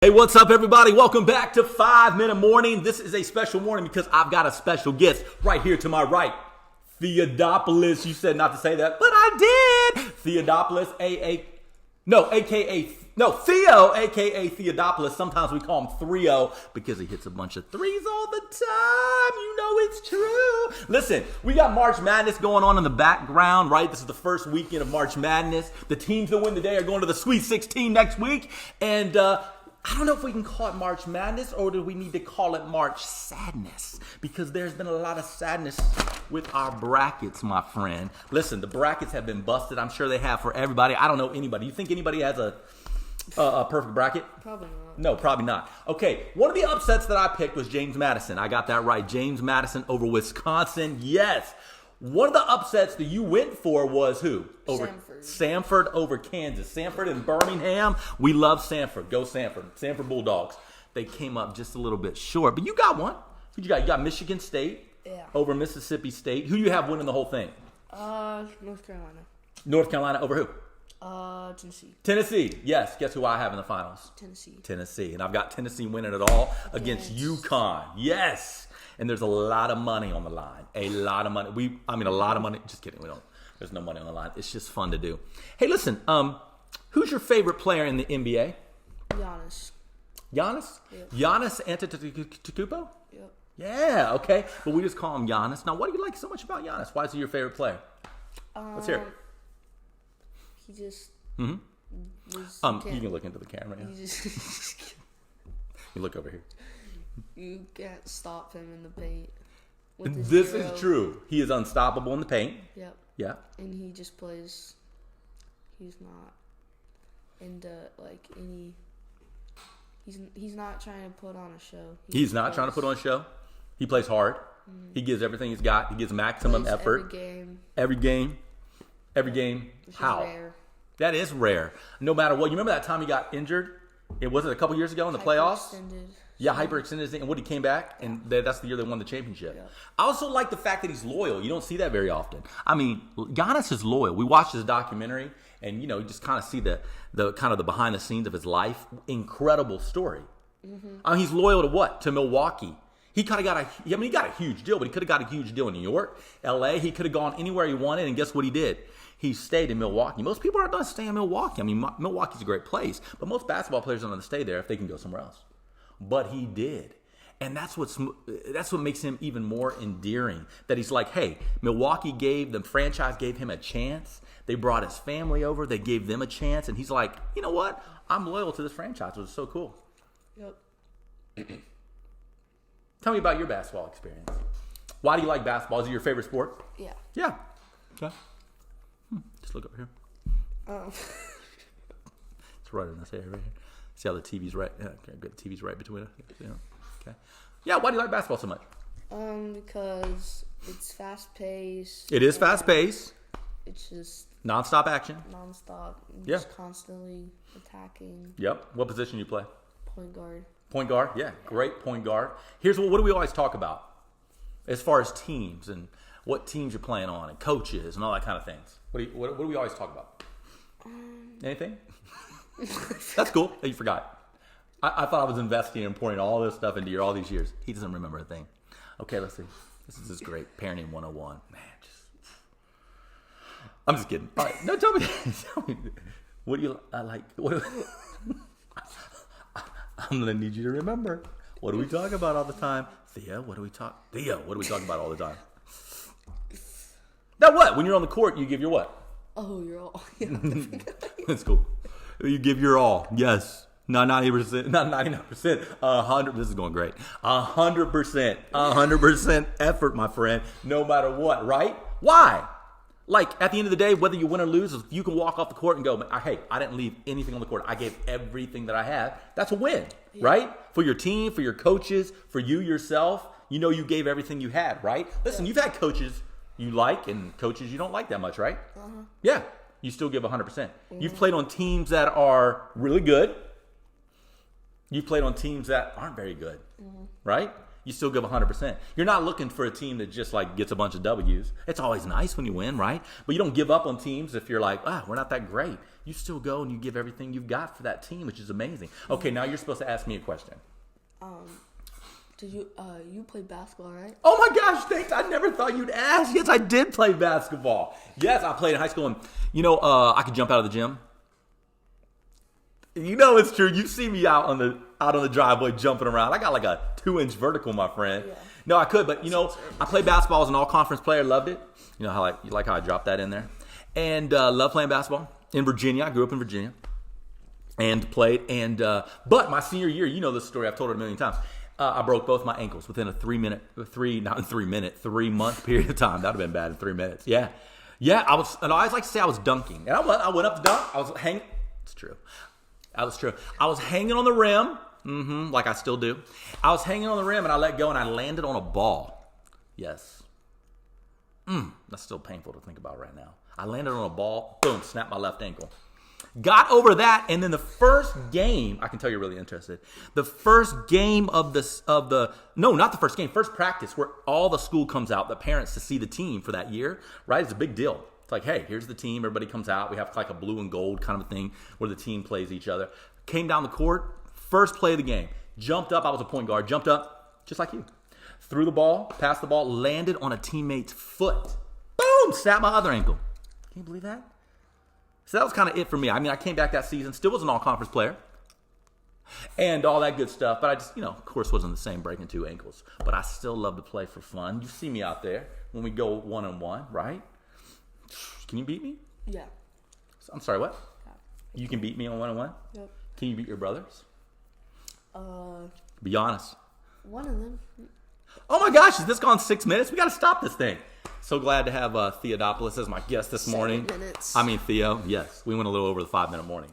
Hey, what's up, everybody? Welcome back to 5 Minute Morning. This is a special morning because I've got a special guest right here to my right. Theodopoulos. You said not to say that, but I did. Theodopoulos, Theo, a.k.a. Theodopoulos. Sometimes we call him 3-0 because he hits a bunch of threes all the time. You know it's true. Listen, we got March Madness going on in the background, right? This is the first weekend of March Madness. The teams that win today are going to the Sweet 16 next week. And, I don't know if we can call it March Madness or do we need to call it March Sadness, because there's been a lot of sadness with our brackets, my friend. Listen, the brackets have been busted. I'm sure they have for everybody. I don't know anybody. You think anybody has a perfect bracket? Probably not. No, probably not. Okay, one of the upsets that I picked was James Madison. I got that right. James Madison over Wisconsin. Yes. One of the upsets that you went for was who? Samford over Kansas. Samford and Birmingham. We love Samford. Go Samford. Samford Bulldogs. They came up just a little bit short, but you got one. Who you got? You got Michigan State over Mississippi State. Who do you have winning the whole thing? North Carolina. North Carolina over who? Tennessee. Tennessee. Yes. Guess who I have in the finals? Tennessee. And I've got Tennessee winning it all against UConn. Yes. And there's a lot of money on the line. A lot of money. A lot of money. Just kidding. There's no money on the line. It's just fun to do. Hey, listen. Who's your favorite player in the NBA? Giannis? Yep. Giannis Antetokounmpo? Yep. Yeah, okay. But we just call him Giannis. Now, what do you like so much about Giannis? Why is he your favorite player? Let's hear it. He just... You can look into the camera. Yeah. You look over here. You can't stop him in the paint. This is true. He is unstoppable in the paint. Yep. Yeah. And he just plays. He's not into any. He's not trying to put on a show. He's not trying to put on a show. He plays hard. Mm-hmm. He gives everything he's got. He gives maximum effort. Every game. Which How? Is rare. That is rare. No matter what. You remember that time he got injured? Was it a couple years ago in the playoffs? Yeah, hyperextended, and he came back, and that's the year they won the championship. Yeah. I also like the fact that he's loyal. You don't see that very often. I mean, Giannis is loyal. We watched his documentary, and you just kind of see the kind of the behind the scenes of his life. Incredible story. Mm-hmm. I mean, he's loyal to what? To Milwaukee. He kind of got he got a huge deal, but he could have got a huge deal in New York, L.A. He could have gone anywhere he wanted, and guess what he did? He stayed in Milwaukee. Most people aren't going to stay in Milwaukee. I mean, Milwaukee's a great place, but most basketball players aren't going to stay there if they can go somewhere else. But he did. And that's what makes him even more endearing. That he's like, hey, the franchise gave him a chance. They brought his family over. They gave them a chance. And he's like, you know what? I'm loyal to this franchise, which is so cool. Yep. Tell me about your basketball experience. Why do you like basketball? Is it your favorite sport? Yeah. Yeah. Okay. Just look over here. Oh. It's right in this area right here. See how the TV's right? Yeah, okay, good. The TV's right between us. Yeah. Okay. Yeah. Why do you like basketball so much? Because it's fast paced. It is fast paced. It's just nonstop action. Just constantly attacking. Yep. What position you play? Point guard. Point guard. Yeah. Great point guard. Here's what do we always talk about as far as teams and what teams you're playing on and coaches and all that kind of things. What do we always talk about? Anything? That's cool. You forgot. I thought I was investing and pouring all this stuff into you all these years. He doesn't remember a thing. Okay, let's see. This is just great. Parenting 101. Man, I'm just kidding. All right. No, tell me. What do you like? I'm going to need you to remember. What do we talk about all the time? Theo, what do we talk about all the time? Now what? When you're on the court, you give your what? Oh, you're all. Yeah. That's cool. You give your all. Yes. Not 90%, not 99%, 100%. This is going great. 100% effort, my friend, no matter what, right? Why? Like, at the end of the day, whether you win or lose, if you can walk off the court and go, hey, I didn't leave anything on the court. I gave everything that I had. That's a win, right? For your team, for your coaches, for you yourself. You know you gave everything you had, right? Listen, you've had coaches you like and coaches you don't like that much, right? Uh-huh. Yeah, you still give 100%. Mm-hmm. You've played on teams that are really good. You've played on teams that aren't very good, right? You still give 100%. You're not looking for a team that just like gets a bunch of W's. It's always nice when you win, right? But you don't give up on teams if you're like, we're not that great. You still go and you give everything you've got for that team, which is amazing. Okay, now you're supposed to ask me a question. Did you play basketball, right? Oh my gosh, thanks. I never thought you'd ask. Yes, I did play basketball. Yes, I played in high school, and I could jump out of the gym. It's true. You see me out on the driveway jumping around. I got like a 2-inch vertical, my friend. Yeah. No, I could, but I played basketball as an all-conference player. Loved it. You know how you like how I dropped that in there, and loved playing basketball in Virginia. I grew up in Virginia, and played. And but my senior year, you know this story. I've told it a million times. I broke both my ankles within a 3 month period of time. That'd have been bad in 3 minutes. Yeah. I always like to say I was dunking, and I went up to dunk. I was hanging. It's true. That was true. I was hanging on the rim, like I still do. I was hanging on the rim, and I let go, and I landed on a ball. Yes. That's still painful to think about right now. I landed on a ball, boom, snapped my left ankle. Got over that, and then the first game, I can tell you're really interested. The first game first practice where all the school comes out, the parents to see the team for that year, right? It's a big deal. It's like, hey, here's the team. Everybody comes out. We have like a blue and gold kind of a thing where the team plays each other. Came down the court, first play of the game. Jumped up. I was a point guard. Jumped up, just like you. Threw the ball, passed the ball, landed on a teammate's foot. Boom! Snapped my other ankle. Can you believe that? So that was kind of it for me. I mean, I came back that season, still was an all-conference player, and all that good stuff. But I just, of course, wasn't the same breaking 2 ankles. But I still love to play for fun. You see me out there when we go 1-on-1, right? Can you beat me? Yeah. I'm sorry, what? Yeah. You can beat me on 1-on-1? Yep. Can you beat your brothers? Be honest. One of them. Oh my gosh, has this gone 6 minutes? We got to stop this thing. So glad to have Theodopoulos as my guest this morning. 7 minutes. I mean, Theo, yes. We went a little over the 5-minute morning.